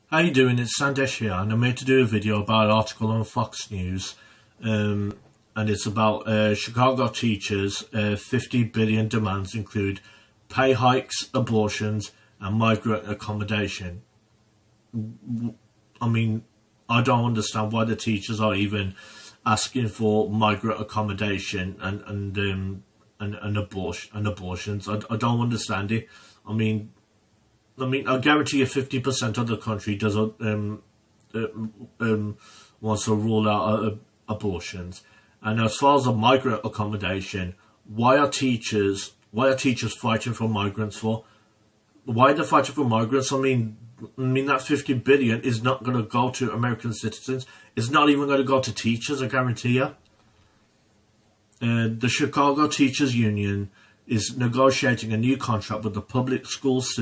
How you doing? It's Sandesh here, and I'm here to do a video about an article on Fox News, and it's about Chicago teachers. 50 billion demands include pay hikes, abortions, and migrant accommodation. I mean, I don't understand why the teachers are even asking for migrant accommodation and abortions. I don't understand it. I guarantee you 50% of the country doesn't wants to rule out abortions. And as far as the migrant accommodation, why are teachers fighting for migrants for? Why are they fighting for migrants? I mean that 50 billion is not going to go to American citizens. It's not even going to go to teachers, I guarantee you. The Chicago Teachers Union is negotiating a new contract with the public schools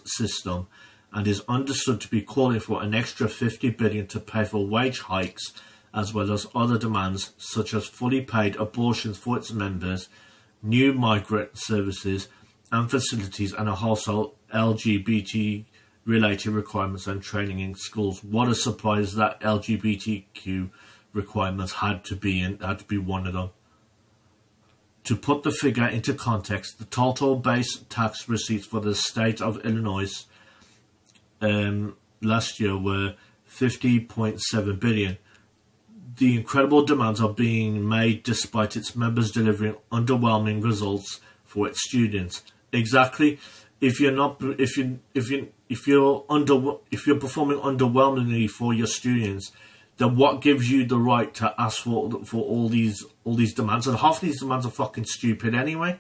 system and is understood to be calling for an extra 50 billion to pay for wage hikes, as well as other demands such as fully paid abortions for its members, new migrant services and facilities, and a wholesale LGBT related requirements and training in schools. What a surprise that LGBTQ requirements had to be one of them. To put the figure into context, the total base tax receipts for the state of Illinois last year were $50.7 billion. The incredible demands are being made despite its members delivering underwhelming results for its students. Exactly. If you're performing underwhelmingly for your students, then what gives you the right to ask for all these demands? And half of these demands are fucking stupid anyway.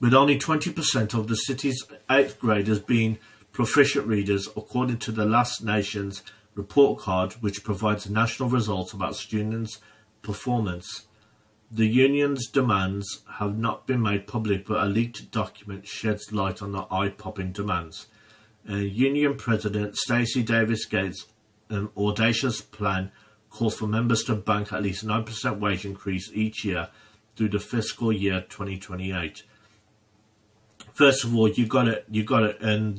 With only 20% of the city's 8th graders being proficient readers, according to the Last Nation's report card, which provides national results about students' performance. The union's demands have not been made public, but a leaked document sheds light on the eye-popping demands. Union President Stacy Davis Gates' audacious plan calls for members to bank at least 9% wage increase each year through the fiscal year 2028. First of all, you gotta earn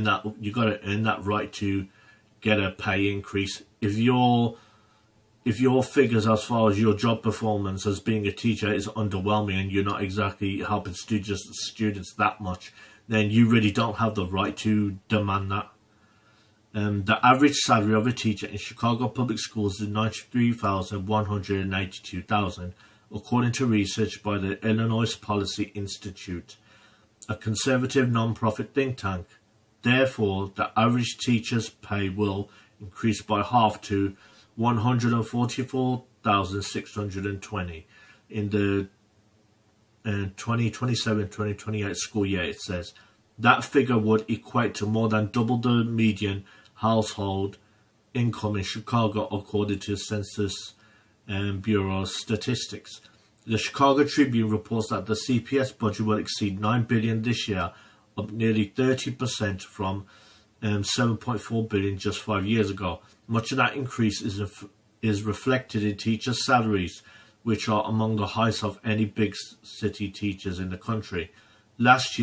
that right to get a pay increase. If your figures as far as your job performance as being a teacher is underwhelming and you're not exactly helping students that much, then you really don't have the right to demand that. The average salary of a teacher in Chicago public schools is $93,182, according to research by the Illinois Policy Institute, a conservative non-profit think tank. Therefore, the average teacher's pay will increase by half to $144,620 in the 2027-2028 school year, it says. That figure would equate to more than double the median household income in Chicago, according to Census Bureau statistics. The Chicago Tribune reports that the CPS budget will exceed $9 billion this year, up nearly 30% from $7.4 billion just 5 years ago. Much of that increase is reflected in teachers' salaries, which are among the highest of any big city teachers in the country. Last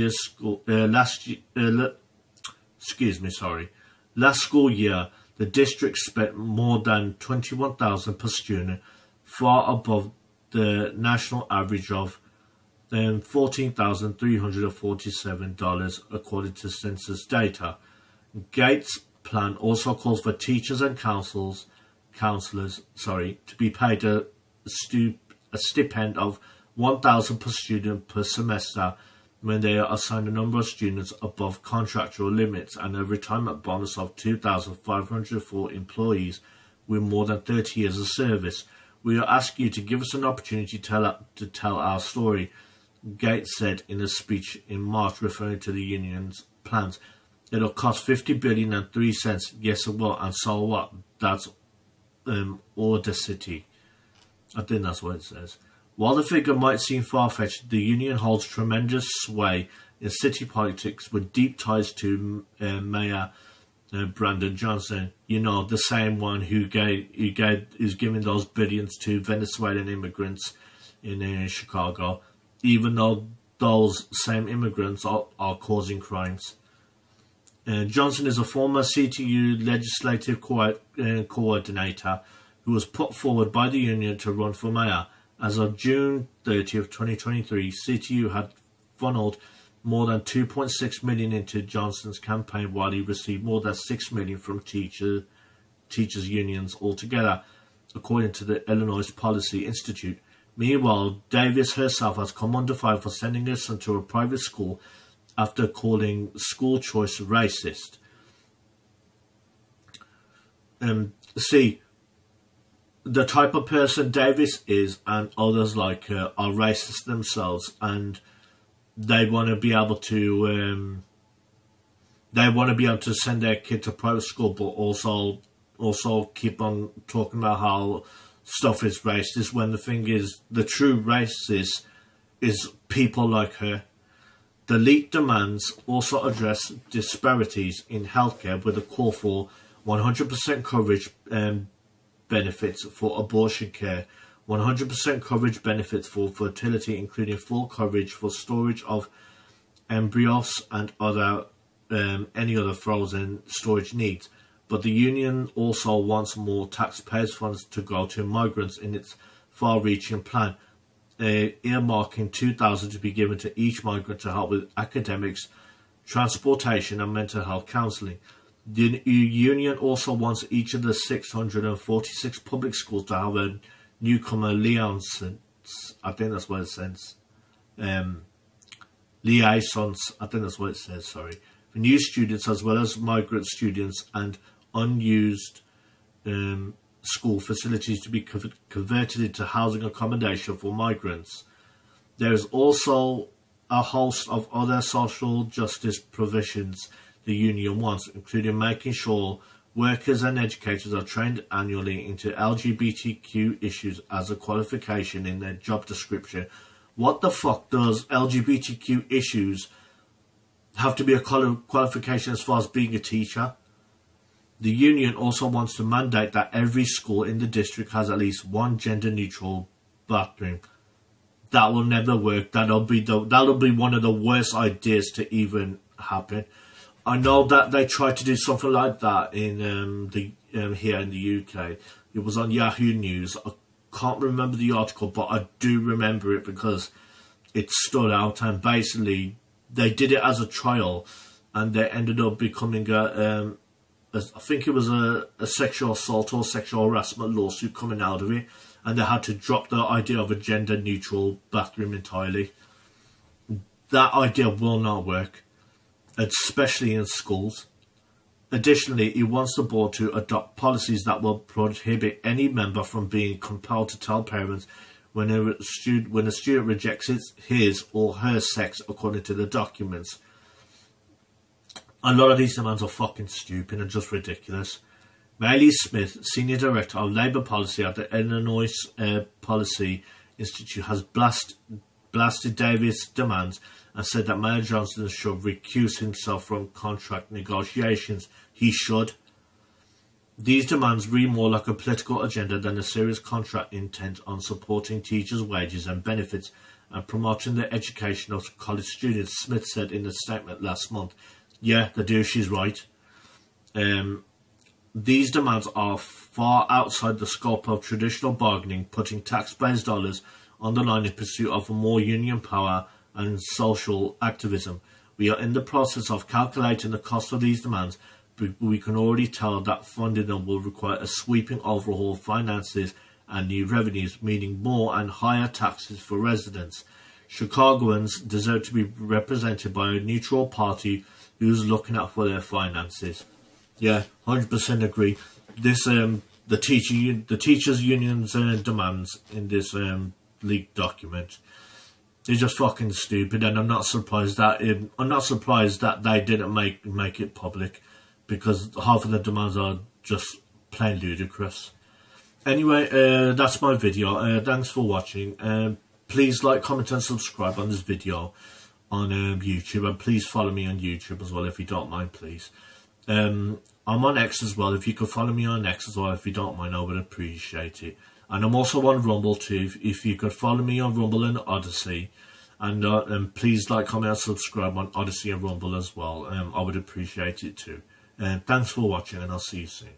school year, the district spent more than $21,000 per student, far above the national average of $14,347, according to census data. Gates' plan also calls for teachers and counselors to be paid a stipend of $1,000 per student per semester when they are assigned a number of students above contractual limits, and a retirement bonus of $2,500 for employees with more than 30 years of service. We are asking you to give us an opportunity to tell our story, Gates said in a speech in March, referring to the union's plans. It'll cost $50 billion and 3 cents. Yes, it will. And so what? That's audacity. I think that's what it says. While the figure might seem far-fetched, the union holds tremendous sway in city politics with deep ties to Mayor Brandon Johnson. You know, the same one who's giving those billions to Venezuelan immigrants in Chicago, even though those same immigrants are causing crimes. Johnson is a former CTU legislative coordinator who was put forward by the union to run for mayor. As of June 30th, 2023, CTU had funneled more than $2.6 million into Johnson's campaign, while he received more than $6 million from teachers unions altogether, according to the Illinois Policy Institute. Meanwhile, Davis herself has come under fire for sending her son to a private school after calling school choice racist. See, the type of person Davis is and others like her are racist themselves, and they want to be able to send their kid to private school, but also keep on talking about how stuff is racist, when the thing is, the true racist is people like her. The leaked demands also address disparities in healthcare with a call for 100% coverage benefits for abortion care, 100% coverage benefits for fertility, including full coverage for storage of embryos and any other frozen storage needs. But the union also wants more taxpayers' funds to go to migrants in its far-reaching plan, earmarking $2,000 to be given to each migrant to help with academics, transportation and mental health counselling. The union also wants each of the 646 public schools to have a newcomer liaisons, I think that's what it says. Liaisons, I think that's what it says, sorry. For new students as well as migrant students, and unused school facilities to be converted into housing accommodation for migrants. There is also a host of other social justice provisions the union wants, including making sure workers and educators are trained annually into LGBTQ issues as a qualification in their job description. What the fuck does LGBTQ issues have to be a qualification as far as being a teacher? The union also wants to mandate that every school in the district has at least one gender-neutral bathroom. That will never work. That'll be one of the worst ideas to even happen. I know that they tried to do something like that in here in the UK. It was on Yahoo News. I can't remember the article, but I do remember it because it stood out. And basically, they did it as a trial, and they ended up becoming I think it was a sexual assault or sexual harassment lawsuit coming out of it, and they had to drop the idea of a gender-neutral bathroom entirely. That idea will not work, especially in schools. Additionally, he wants the board to adopt policies that will prohibit any member from being compelled to tell parents when a student rejects his or her sex according to the documents. A lot of these demands are fucking stupid and just ridiculous. Mayley Smith, Senior Director of Labour Policy at the Illinois Policy Institute, has blasted Davis' demands and said that Mayor Johnson should recuse himself from contract negotiations. He should. These demands read more like a political agenda than a serious contract intent on supporting teachers' wages and benefits and promoting the education of college students, Smith said in a statement last month. Yeah, the do, she's right. These demands are far outside the scope of traditional bargaining, putting taxpayers' dollars on the line in pursuit of more union power and social activism. We are in the process of calculating the cost of these demands, but we can already tell that funding them will require a sweeping overhaul of finances and new revenues, meaning more and higher taxes for residents. Chicagoans deserve to be represented by a neutral party who's looking out for their finances. Yeah, 100% agree. This the teachers' unions' demands in this leaked document is just fucking stupid, and I'm not surprised that they didn't make it public, because half of the demands are just plain ludicrous. Anyway, that's my video. Thanks for watching. Please like, comment and subscribe on this video on YouTube, and please follow me on YouTube as well if you don't mind, please. I'm on X as well. If you could follow me on X as well if you don't mind, I would appreciate it. And I'm also on Rumble too. If you could follow me on Rumble and Odyssey, And please like, comment, and subscribe on Odyssey and Rumble as well. I would appreciate it too. Thanks for watching, and I'll see you soon.